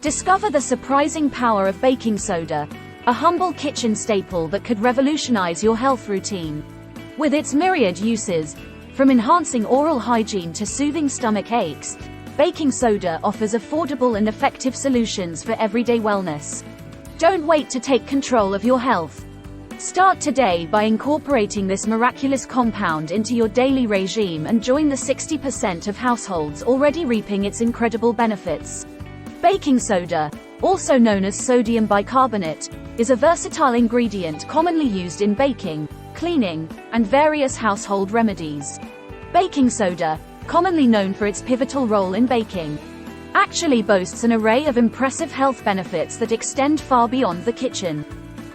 Discover the surprising power of baking soda, a humble kitchen staple that could revolutionize your health routine. With its myriad uses, from enhancing oral hygiene to soothing stomach aches, baking soda offers affordable and effective solutions for everyday wellness. Don't wait to take control of your health. Start today by incorporating this miraculous compound into your daily regime and join the 60% of households already reaping its incredible benefits. Baking soda, also known as sodium bicarbonate, is a versatile ingredient commonly used in baking, cleaning, and various household remedies. Baking soda, commonly known for its pivotal role in baking, actually boasts an array of impressive health benefits that extend far beyond the kitchen.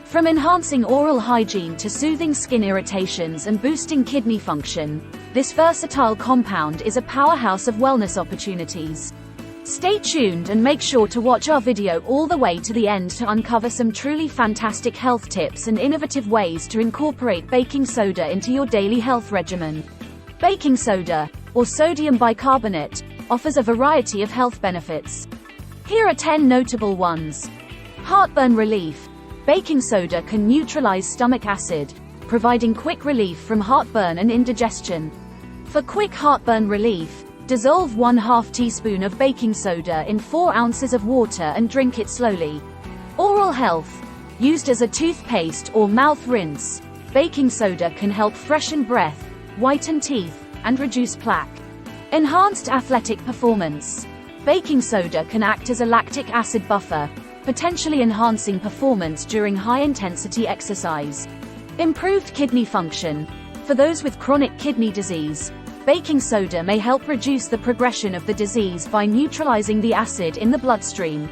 From enhancing oral hygiene to soothing skin irritations and boosting kidney function, this versatile compound is a powerhouse of wellness opportunities. Stay tuned and make sure to watch our video all the way to the end to uncover some truly fantastic health tips and innovative ways to incorporate baking soda into your daily health regimen. Baking soda, or sodium bicarbonate, offers a variety of health benefits. Here are 10 notable ones. Heartburn relief. Baking soda can neutralize stomach acid, providing quick relief from heartburn and indigestion. For quick heartburn relief, dissolve 1/2 teaspoon of baking soda in 4 ounces of water and drink it slowly. Oral health. Used as a toothpaste or mouth rinse, baking soda can help freshen breath, whiten teeth, and reduce plaque. Enhanced athletic performance. Baking soda can act as a lactic acid buffer, potentially enhancing performance during high-intensity exercise. Improved kidney function. For those with chronic kidney disease, baking soda may help reduce the progression of the disease by neutralizing the acid in the bloodstream.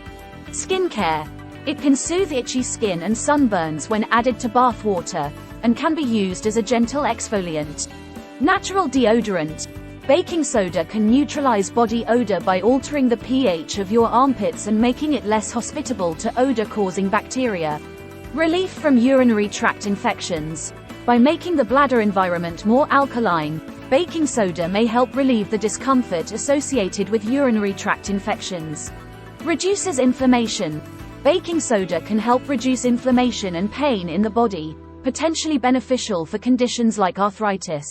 Skincare. It can soothe itchy skin and sunburns when added to bath water, and can be used as a gentle exfoliant. Natural deodorant. Baking soda can neutralize body odor by altering the pH of your armpits and making it less hospitable to odor-causing bacteria. Relief from urinary tract infections. By making the bladder environment more alkaline, baking soda may help relieve the discomfort associated with urinary tract infections. Reduces inflammation. Baking soda can help reduce inflammation and pain in the body, potentially beneficial for conditions like arthritis.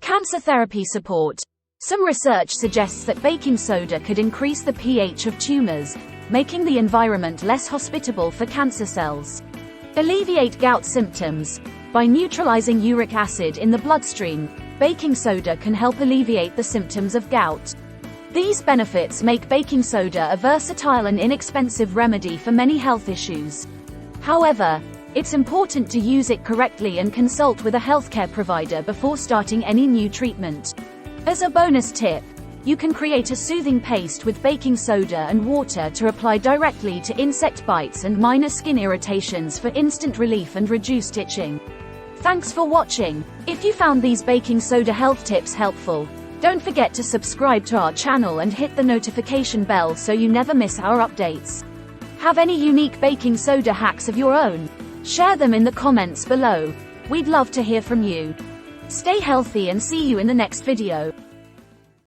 Cancer therapy support. Some research suggests that baking soda could increase the pH of tumors, making the environment less hospitable for cancer cells. Alleviate gout symptoms. By neutralizing uric acid in the bloodstream, baking soda can help alleviate the symptoms of gout. These benefits make baking soda a versatile and inexpensive remedy for many health issues. However, it's important to use it correctly and consult with a healthcare provider before starting any new treatment. As a bonus tip, you can create a soothing paste with baking soda and water to apply directly to insect bites and minor skin irritations for instant relief and reduced itching. Thanks for watching. If you found these baking soda health tips helpful, don't forget to subscribe to our channel and hit the notification bell so you never miss our updates. Have any unique baking soda hacks of your own? Share them in the comments below. We'd love to hear from you. Stay healthy and see you in the next video.